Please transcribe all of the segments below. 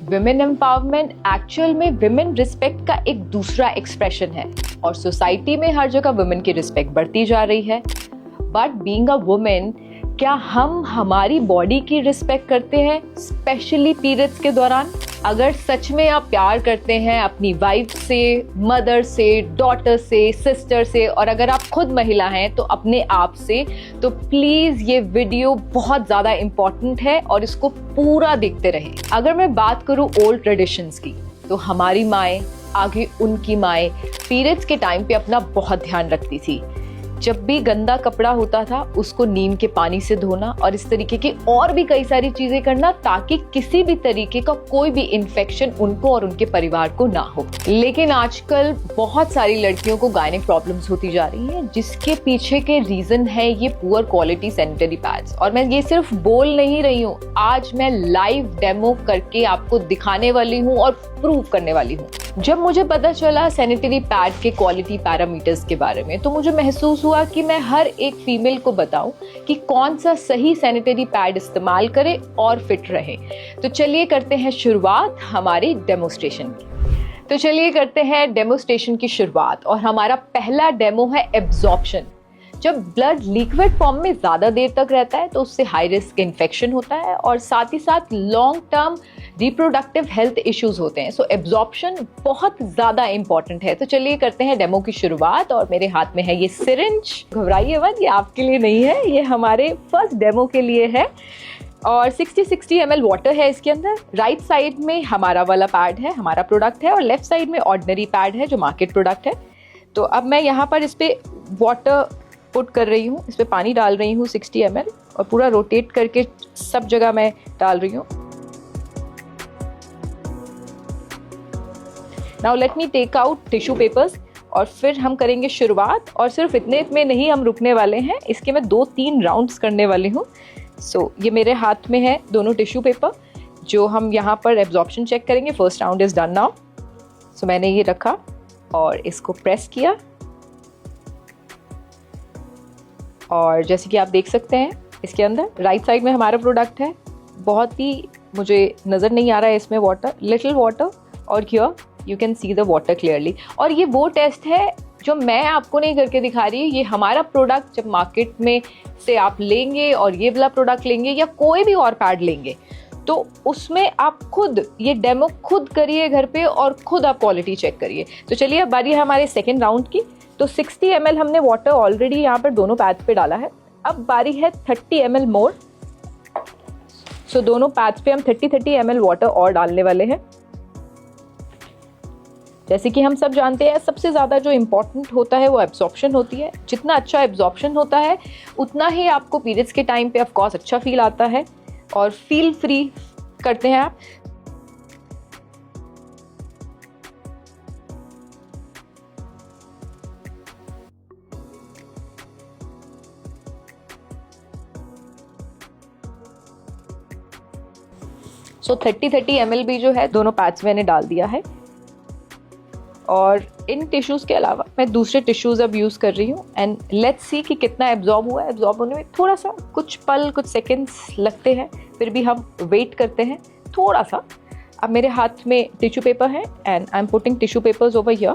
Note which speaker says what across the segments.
Speaker 1: Women empowerment actual में women respect का एक दूसरा एक्सप्रेशन है और सोसाइटी में हर जगह वुमेन की रिस्पेक्ट बढ़ती जा रही है। बट बीइंग अ वुमेन, क्या हम हमारी बॉडी की रिस्पेक्ट करते हैं, स्पेशली पीरियड्स के दौरान? अगर सच में आप प्यार करते हैं अपनी वाइफ से, मदर से, डॉटर से, सिस्टर से, और अगर आप खुद महिला हैं तो अपने आप से, तो प्लीज़ ये वीडियो बहुत ज़्यादा इम्पॉर्टेंट है और इसको पूरा देखते रहें। अगर मैं बात करूँ ओल्ड ट्रेडिशंस की, तो हमारी माएँ, आगे उनकी माएँ पीरियड्स के टाइम पे अपना बहुत ध्यान रखती थी। जब भी गंदा कपड़ा होता था उसको नीम के पानी से धोना और इस तरीके की और भी कई सारी चीजें करना ताकि किसी भी तरीके का कोई भी इन्फेक्शन उनको और उनके परिवार को ना हो। लेकिन आजकल बहुत सारी लड़कियों को गायनिक प्रॉब्लम्स होती जा रही हैं, जिसके पीछे के रीजन है ये पुअर क्वालिटी सैनिटरी पैड्स। और मैं ये सिर्फ बोल नहीं रही हूँ, आज मैं लाइव डेमो करके आपको दिखाने वाली हूँ और प्रूव करने वाली हूँ। जब मुझे पता चला सैनिटरी पैड के क्वालिटी पैरामीटर्स के बारे में, तो मुझे महसूस हुआ कि मैं हर एक फीमेल को बताऊं कि कौन सा सही सैनिटरी पैड इस्तेमाल करें और फिट रहे। तो चलिए करते हैं शुरुआत हमारी डेमोस्ट्रेशन की। शुरुआत और हमारा पहला डेमो है एब्जॉर्प्शन। जब ब्लड लिक्विड फॉर्म में ज़्यादा देर तक रहता है तो उससे हाई रिस्क इन्फेक्शन होता है और साथ ही साथ long term reproductive health issues होते हैं। सो एब्जॉर्प्शन बहुत ज़्यादा इंपॉर्टेंट है। तो चलिए करते हैं डेमो की शुरुआत। और मेरे हाथ में है ये सिरिंज। घबराइए मत, ये आपके लिए नहीं है, ये हमारे फर्स्ट डेमो के लिए है। और 60 ml वाटर है इसके अंदर। राइट साइड में हमारा वाला पैड है, हमारा प्रोडक्ट है, और लेफ्ट साइड में ऑर्डिनरी पैड है जो मार्केट प्रोडक्ट है। तो अब मैं यहाँ पर इस पर वाटर पुट कर रही हूँ, इस पे पानी डाल रही हूँ 60 ml, और पूरा रोटेट करके सब जगह मैं डाल रही हूँ। Now let me take out tissue papers और फिर हम करेंगे शुरुआत। और सिर्फ इतने में नहीं हम रुकने वाले हैं, इसके मैं 2-3 राउंड्स करने वाली हूँ। सो ये मेरे हाथ में है दोनों टिश्यू पेपर जो हम यहाँ पर एब्जॉर्प्शन चेक करेंगे। First round is done now. So मैंने ये रखा और इसको प्रेस किया, और जैसे कि आप देख सकते हैं इसके अंदर राइट साइड में हमारा प्रोडक्ट है। बहुत ही मुझे नज़र नहीं आ रहा है इसमें वाटर, लिटिल वाटर, और here you can see the water clearly. और ये वो टेस्ट है जो मैं आपको नहीं करके दिखा रही, ये हमारा प्रोडक्ट जब मार्केट में से आप लेंगे और ये वाला प्रोडक्ट लेंगे या कोई भी और पैड लेंगे, तो उसमें आप खुद ये डेमो खुद करिए घर पे और खुद आप क्वालिटी चेक करिए। तो चलिए अब बारी है हमारे सेकेंड राउंड की। तो 60 ml हमने वाटर ऑलरेडी यहाँ पर दोनों पैड्स पे डाला है। अब बारी है 30 ml मोर। सो दोनों पैड्स पे हम 30 ml वाटर और डालने वाले हैं। जैसे कि हम सब जानते हैं, सबसे ज़्यादा जो इम्पोर्टेंट होता है वो एब्जॉर्प्शन होती है। जितना अच्छा एब्जॉर्प्शन होता है उतना ही आपको पीरियड्स के टाइम पे ऑफकोर्स अच्छा फील आता है और फील फ्री करते हैं आप। सो 30 ml भी जो है दोनों पैड्स मैंने डाल दिया है। और इन टिश्यूज़ के अलावा मैं दूसरे टिश्यूज़ अब यूज़ कर रही हूँ। एंड लेट्स सी कि कितना एब्जॉर्ब हुआ है। एब्जॉर्ब होने में थोड़ा सा कुछ पल, कुछ सेकेंड्स लगते हैं, फिर भी हम वेट करते हैं थोड़ा सा। अब मेरे हाथ में टिश्यू पेपर है and I am putting tissue papers over here.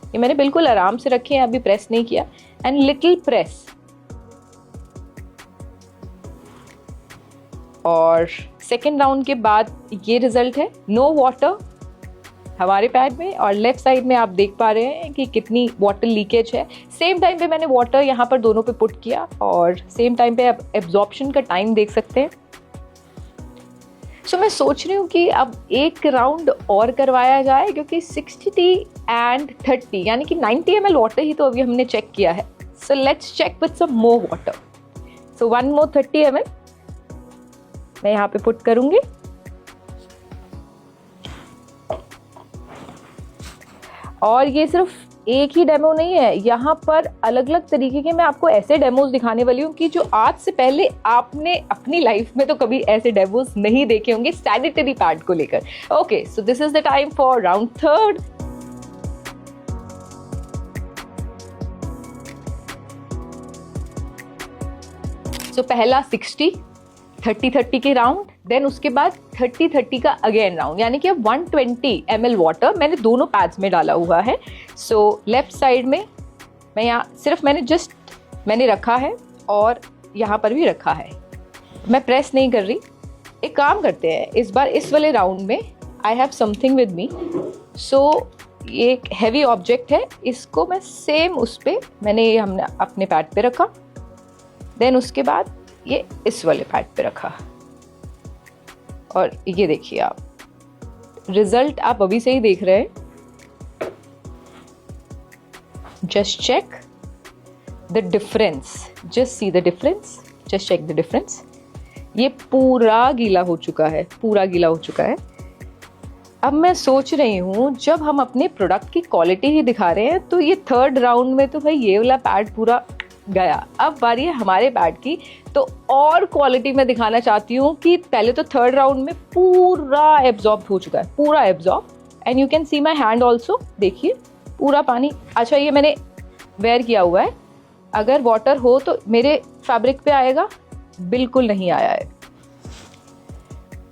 Speaker 1: ये मैंने बिल्कुल आराम से रखे हैं, अभी प्रेस नहीं किया। And little press. और सेकेंड राउंड के बाद ये रिजल्ट है, नो वाटर हमारे पैड में, और लेफ्ट साइड में आप देख पा रहे हैं कि कितनी वाटर लीकेज है। सेम टाइम पे मैंने वाटर यहाँ पर दोनों पे पुट किया और सेम टाइम पे आप एब्जॉर्प्शन का टाइम देख सकते हैं। सो मैं सोच रही हूँ कि अब एक राउंड और करवाया जाए, क्योंकि 60 एंड 30 यानी कि 90 ml वाटर ही तो अभी हमने चेक किया है। So let's check with some more water. So 1 more 30 ml मैं यहाँ पे पुट करूँगी। और ये सिर्फ एक ही डेमो नहीं है, यहाँ पर अलग अलग तरीके के मैं आपको ऐसे डेमोज दिखाने वाली हूँ कि जो आज से पहले आपने अपनी लाइफ में तो कभी ऐसे डेमोज नहीं देखे होंगे सैनिटरी पैड को लेकर। Okay, so this is the time for round third. So पहला 60, 30-30 के राउंड, देन उसके बाद 30-30 का अगेन राउंड, यानी कि 120 ml वाटर मैंने दोनों पैड्स में डाला हुआ है। सो लेफ्ट साइड में मैं यहाँ सिर्फ मैंने रखा है और यहाँ पर भी रखा है, मैं प्रेस नहीं कर रही। एक काम करते हैं, इस बार इस वाले राउंड में I have something with me. So ये एक हैवी ऑब्जेक्ट है, इसको मैं सेम उस पे हमने अपने पैड पे रखा, देन उसके बाद ये इस वाले पैड पे रखा, और ये देखिए आप रिजल्ट आप अभी से ही देख रहे हैं। Just check the difference, just see the difference, just check the difference. ये पूरा गीला हो चुका है, पूरा गीला हो चुका है। अब मैं सोच रही हूँ जब हम अपने प्रोडक्ट की क्वालिटी ही दिखा रहे हैं तो ये थर्ड राउंड में तो भाई ये वाला पैड पूरा गया, अब बारी है हमारे पैड की। तो और क्वालिटी में दिखाना चाहती हूँ कि पहले तो थर्ड राउंड में पूरा एब्जॉर्ब हो चुका है, पूरा absorb, and you can see my hand also, देखिए पूरा पानी। अच्छा ये मैंने वेयर किया हुआ है, अगर वाटर हो तो मेरे फैब्रिक पे आएगा, बिल्कुल नहीं आया है।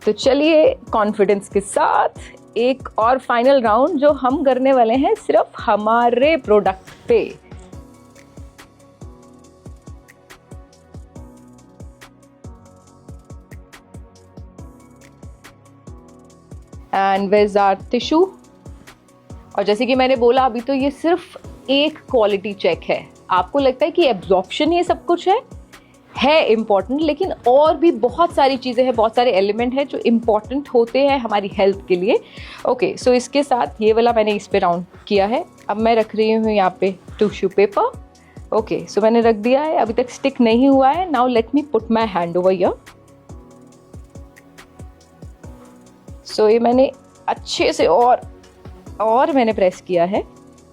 Speaker 1: तो चलिए कॉन्फिडेंस के साथ एक और फाइनल राउंड जो हम करने वाले हैं सिर्फ हमारे प्रोडक्ट पे। And where is our tissue. और जैसे कि मैंने बोला अभी तो ये सिर्फ एक क्वालिटी चेक है। आपको लगता है कि एब्जॉर्प्शन ये सब कुछ है इम्पॉर्टेंट, लेकिन और भी बहुत सारी चीज़ें हैं, बहुत सारे एलिमेंट हैं जो इम्पॉर्टेंट होते हैं हमारी हेल्थ के लिए। ओके, सो इसके साथ ये वाला मैंने इस पे राउंड किया है। अब मैं रख रही हूँ यहाँ पे टिश्यू पेपर। ओके, सो मैंने रख दिया है, अभी तक स्टिक नहीं हुआ है। Now let me put my hand over here. So ये मैंने अच्छे से और मैंने प्रेस किया है।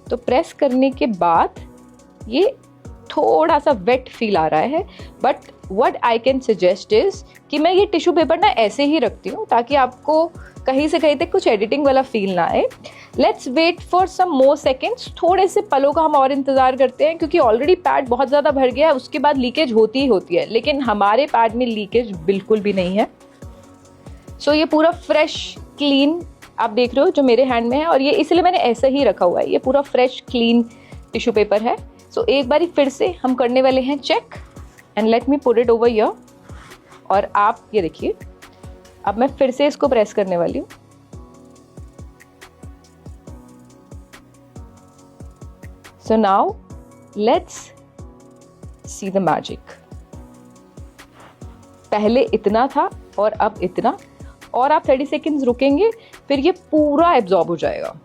Speaker 1: तो प्रेस करने के बाद ये थोड़ा सा वेट फील आ रहा है, but what I can suggest is कि मैं ये टिश्यू पेपर ना ऐसे ही रखती हूँ ताकि आपको कहीं से कहीं तक कुछ एडिटिंग वाला फील ना आए। Let's wait for some more seconds, थोड़े से पलों का हम और इंतज़ार करते हैं, क्योंकि ऑलरेडी पैड बहुत ज़्यादा भर गया है, उसके बाद लीकेज होती ही होती है, लेकिन हमारे पैड में लीकेज बिल्कुल भी नहीं है। सो ये पूरा फ्रेश क्लीन आप देख रहे हो जो मेरे हैंड में है, और ये इसलिए मैंने ऐसे ही रखा हुआ है, ये पूरा फ्रेश क्लीन टिश्यू पेपर है। सो एक बारी फिर से हम करने वाले हैं check, and let me put it over here. और आप ये देखिए, अब मैं फिर से इसको प्रेस करने वाली हूँ। So now let's see the magic. पहले इतना था और अब इतना, और आप 30 सेकेंड्स रुकेंगे, फिर ये पूरा एब्जॉर्ब हो जाएगा।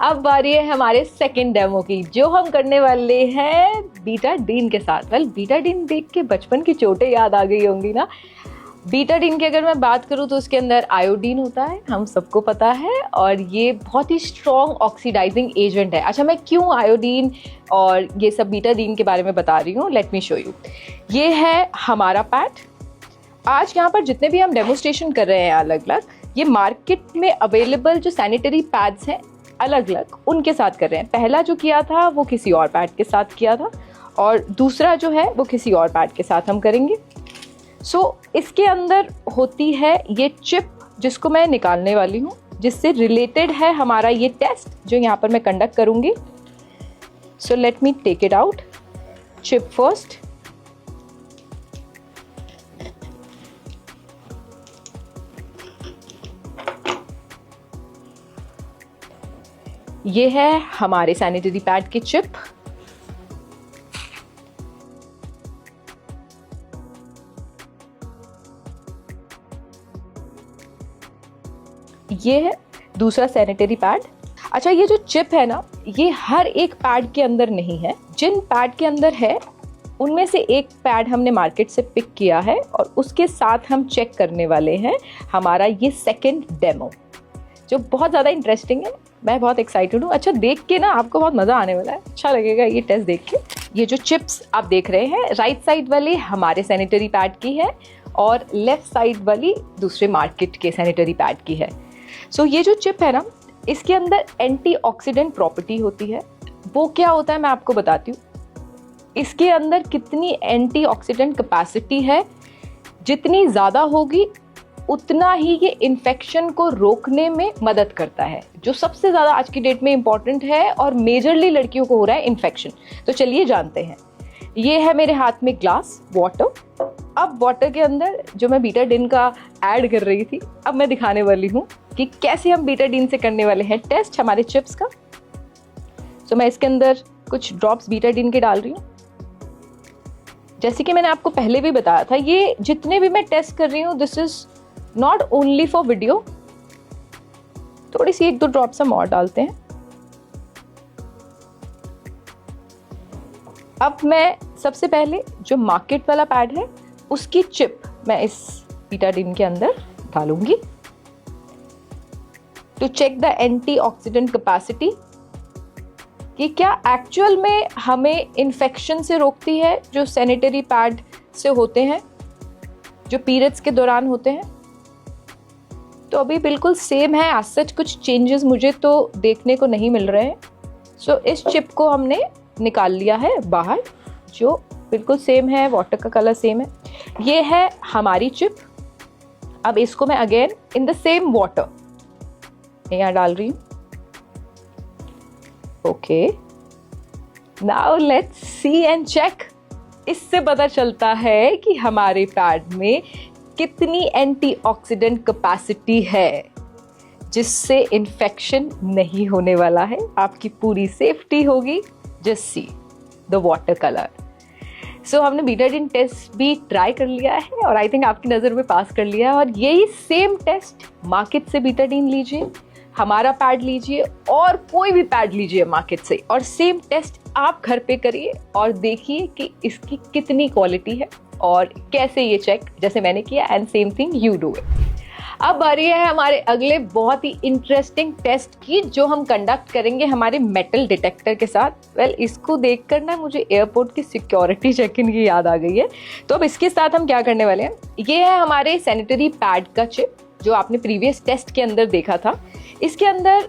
Speaker 1: अब बारी है हमारे सेकंड डेमो की, जो हम करने वाले हैं बीटाडीन के साथ। वेल, बीटाडीन देख के बचपन की चोटें याद आ गई होंगी ना। बीटाडीन की अगर मैं बात करूँ तो उसके अंदर आयोडीन होता है, हम सबको पता है, और ये बहुत ही स्ट्रॉन्ग ऑक्सीडाइजिंग एजेंट है। अच्छा, मैं क्यों आयोडीन और ये सब बीटाडीन के बारे में बता रही हूँ, लेट मी शो यू। ये है हमारा पैड। आज यहाँ पर जितने भी हम डेमोस्ट्रेशन कर रहे हैं अलग अलग, ये मार्केट में अवेलेबल जो सैनिटरी पैड्स हैं अलग अलग, उनके साथ कर रहे हैं। पहला जो किया था वो किसी और पैड के साथ किया था, और दूसरा जो है वो किसी और पैड के साथ हम करेंगे। सो इसके अंदर होती है ये चिप, जिसको मैं निकालने वाली हूँ, जिससे रिलेटेड है हमारा ये टेस्ट जो यहाँ पर मैं कंडक्ट करूँगी। So let me take it out. Chip first. ये है हमारे सैनिटरी पैड की चिप। ये है दूसरा सैनिटरी पैड। अच्छा, ये जो चिप है ना, ये हर एक पैड के अंदर नहीं है। जिन पैड के अंदर है उनमें से एक पैड हमने मार्केट से पिक किया है, और उसके साथ हम चेक करने वाले हैं हमारा ये सेकंड डेमो, जो बहुत ज़्यादा इंटरेस्टिंग है। मैं बहुत एक्साइटेड हूँ। अच्छा, देख के ना आपको बहुत मज़ा आने वाला है, अच्छा लगेगा ये टेस्ट देख के। ये जो चिप्स आप देख रहे हैं, राइट साइड वाली हमारे सैनिटरी पैड की है, और लेफ्ट साइड वाली दूसरे मार्केट के सैनिटरी पैड की है। सो ये जो चिप है ना, इसके अंदर एंटीऑक्सीडेंट प्रॉपर्टी होती है। वो क्या होता है मैं आपको बताती हूँ। इसके अंदर कितनी एंटीऑक्सीडेंट कैपेसिटी है, जितनी ज़्यादा होगी उतना ही ये इन्फेक्शन को रोकने में मदद करता है, जो सबसे ज़्यादा आज की डेट में इम्पॉर्टेंट है और मेजरली लड़कियों को हो रहा है इन्फेक्शन। तो चलिए जानते हैं। ये है मेरे हाथ में ग्लास वाटर। अब वाटर के अंदर जो मैं बीटाडीन का ऐड कर रही थी, अब मैं दिखाने वाली हूँ कि कैसे हम बीटाडीन से करने वाले हैं टेस्ट हमारे चिप्स का। तो मैं इसके अंदर कुछ ड्रॉप्स बीटाडीन के डाल रही हूँ। जैसे कि मैंने आपको पहले भी बताया था, ये जितने भी मैं टेस्ट कर रही हूँ this is not only for video. थोड़ी सी 1-2 ड्रॉप्स हम और डालते हैं। अब मैं सबसे पहले जो मार्केट वाला पैड है उसकी चिप मैं इस बीटाडीन के अंदर डालूंगी to check the antioxidant capacity, कि क्या एक्चुअल में हमें इन्फेक्शन से रोकती है जो सैनिटरी पैड से होते हैं, जो पीरियड्स के दौरान होते हैं। तो अभी बिल्कुल सेम है, आज सच कुछ चेंजेस मुझे तो देखने को नहीं मिल रहे हैं। सो इस चिप को हमने निकाल लिया है बाहर, जो बिल्कुल सेम है, वाटर का कलर सेम है। ये है हमारी चिप। अब इसको मैं again in the same water यहाँ डाल रही हूँ। Okay, now let's see and check. इससे पता चलता है कि हमारे पैड में कितनी एंटीऑक्सीडेंट कैपेसिटी है, जिससे इन्फेक्शन नहीं होने वाला है, आपकी पूरी सेफ्टी होगी। Just see the water colour. So हमने बीटाडीन टेस्ट भी ट्राई कर लिया है और आई थिंक आपकी नज़र में पास कर लिया है। और यही सेम टेस्ट मार्केट से बीटाडीन लीजिए, हमारा पैड लीजिए और कोई भी पैड लीजिए मार्केट से, और सेम टेस्ट आप घर पे करिए और देखिए कि इसकी कितनी क्वालिटी है और कैसे ये चेक जैसे मैंने किया, and same thing you do it. अब बारी है हमारे अगले बहुत ही इंटरेस्टिंग टेस्ट की, जो हम कंडक्ट करेंगे हमारे मेटल डिटेक्टर के साथ। इसको देखकर ना मुझे एयरपोर्ट की सिक्योरिटी चेक इन की याद आ गई है। तो अब इसके साथ हम क्या करने वाले हैं, ये है हमारे सैनिटरी पैड का चिप जो आपने प्रीवियस टेस्ट के अंदर देखा था। इसके अंदर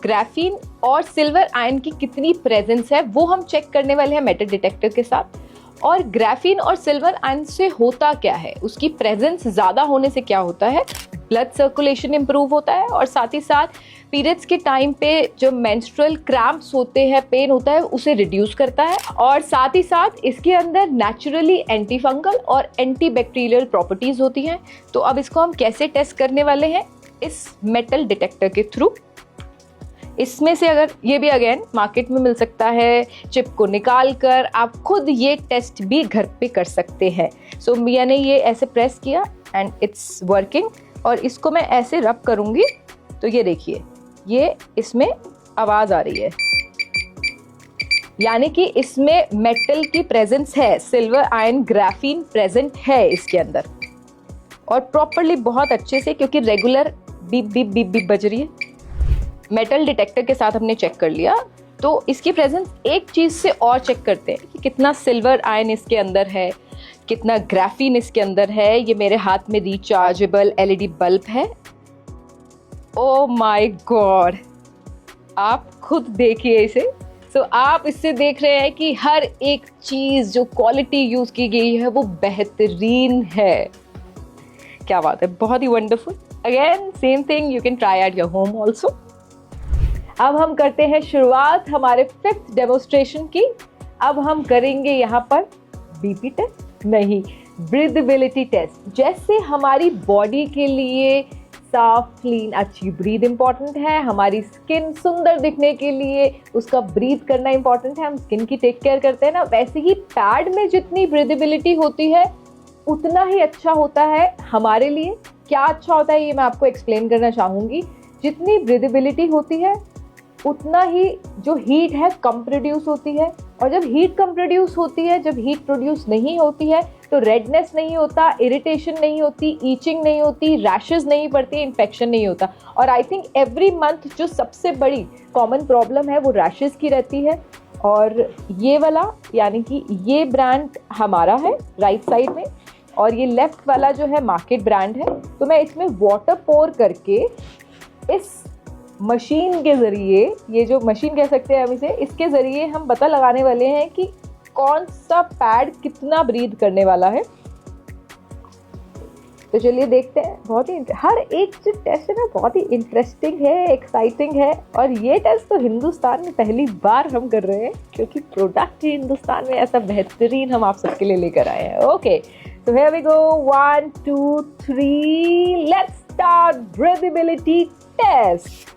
Speaker 1: ग्राफीन और सिल्वर आयन की कितनी प्रेजेंस है वो हम चेक करने वाले हैं मेटल डिटेक्टर के साथ। और ग्राफीन और सिल्वर आयन से होता क्या है, उसकी प्रेजेंस ज़्यादा होने से क्या होता है, ब्लड सर्कुलेशन इंप्रूव होता है, और साथ ही साथ पीरियड्स के टाइम पे जो मेंस्ट्रुअल क्रैम्प्स होते हैं, पेन होता है, उसे रिड्यूस करता है। और साथ ही साथ इसके अंदर नेचुरली एंटी फंगल और एंटी बैक्टीरियल प्रॉपर्टीज़ होती हैं। तो अब इसको हम कैसे टेस्ट करने वाले हैं, इस मेटल डिटेक्टर के थ्रू। इसमें से अगर ये भी अगेन मार्केट में मिल सकता है, चिप को निकाल कर आप खुद ये टेस्ट भी घर पे कर सकते हैं। सो मैंने ये ऐसे प्रेस किया एंड इट्स वर्किंग, और इसको मैं ऐसे रब करूँगी तो ये देखिए, ये इसमें आवाज़ आ रही है, यानी कि इसमें मेटल की प्रेजेंस है, सिल्वर आयन ग्राफीन प्रेजेंट है इसके अंदर, और प्रॉपरली बहुत अच्छे से, क्योंकि regular beep beep beep beep बज रही है। मेटल डिटेक्टर के साथ हमने चेक कर लिया, तो इसकी प्रेजेंस एक चीज़ से और चेक करते हैं कि कितना सिल्वर आयन इसके अंदर है, कितना ग्राफीन इसके अंदर है। ये मेरे हाथ में रिचार्जेबल एलईडी बल्ब है। ओ माय गॉड, आप खुद देखिए इसे। सो आप इससे देख रहे हैं कि हर एक चीज़ जो क्वालिटी यूज़ की गई है वो बेहतरीन है। क्या बात है, बहुत ही wonderful. Again same thing you can try at your home also. अब हम करते हैं शुरुआत हमारे 5th डेमोस्ट्रेशन की। अब हम करेंगे यहाँ पर बीपी टेस्ट नहीं, ब्रीदेबिलिटी टेस्ट। जैसे हमारी बॉडी के लिए साफ क्लीन अच्छी ब्रीद इंपॉर्टेंट है, हमारी स्किन सुंदर दिखने के लिए उसका ब्रीद करना इंपॉर्टेंट है, हम स्किन की टेक केयर करते हैं ना, वैसे ही पैड में जितनी ब्रीदेबिलिटी होती है उतना ही अच्छा होता है हमारे लिए। क्या अच्छा होता है ये मैं आपको एक्सप्लेन करना चाहूँगी। जितनी ब्रीदेबिलिटी होती है उतना ही जो हीट है कम प्रोड्यूस होती है, और जब हीट कम प्रोड्यूस होती है, जब हीट प्रोड्यूस नहीं होती है तो रेडनेस नहीं होता, इरिटेशन नहीं होती, ईचिंग नहीं होती, रैशेस नहीं पड़ती, इन्फेक्शन नहीं होता। और आई थिंक एवरी मंथ जो सबसे बड़ी कॉमन प्रॉब्लम है वो रैशेस की रहती है। और ये वाला यानी कि ये ब्रांड हमारा है राइट साइड में, और ये लेफ्ट वाला जो है मार्केट ब्रांड है। तो मैं इसमें वाटर पोर करके इस मशीन के ज़रिए, ये जो मशीन कह सकते हैं हम इसे, इसके ज़रिए हम पता लगाने वाले हैं कि कौन सा पैड कितना ब्रीद करने वाला है। तो चलिए देखते हैं। बहुत ही हर एक जो टेस्ट है ना बहुत ही इंटरेस्टिंग है, एक्साइटिंग है, और ये टेस्ट तो हिंदुस्तान में पहली बार हम कर रहे हैं क्योंकि प्रोडक्ट ही हिंदुस्तान में ऐसा बेहतरीन हम आप सबके लिए लेकर आए हैं। Okay, so here we go, 1 2 3, let's start breathability test.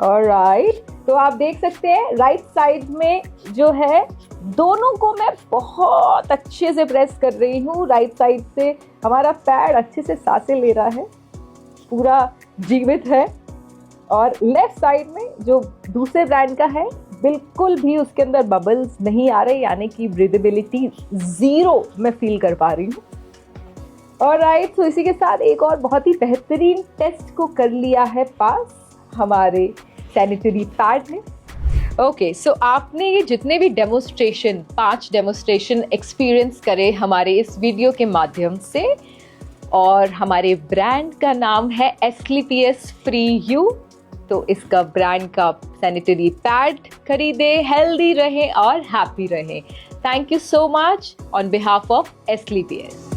Speaker 1: Alright, तो आप देख सकते हैं राइट साइड में जो है दोनों को मैं बहुत अच्छे से प्रेस कर रही हूँ। राइट साइड से हमारा पैड अच्छे से सांसें ले रहा है, पूरा जीवित है, और लेफ्ट साइड में जो दूसरे ब्रांड का है बिल्कुल भी उसके अंदर बबल्स नहीं आ रहे, यानी कि ब्रीदेबिलिटी 0 मैं फील कर पा रही हूँ। और राइट, तो इसी के साथ एक और बहुत ही बेहतरीन टेस्ट को कर लिया है पास हमारे सैनिटरी पैड ने। ओके, सो आपने ये जितने भी डेमोस्ट्रेशन 5 डेमोस्ट्रेशन एक्सपीरियंस करे हमारे इस वीडियो के माध्यम से, और हमारे ब्रांड का नाम है एस्क्लेपियस फ्री यू, तो इसका ब्रांड का सैनिटरी पैड खरीदे, हेल्दी रहें और हैप्पी रहें। Thank you so much on behalf of Asclepius.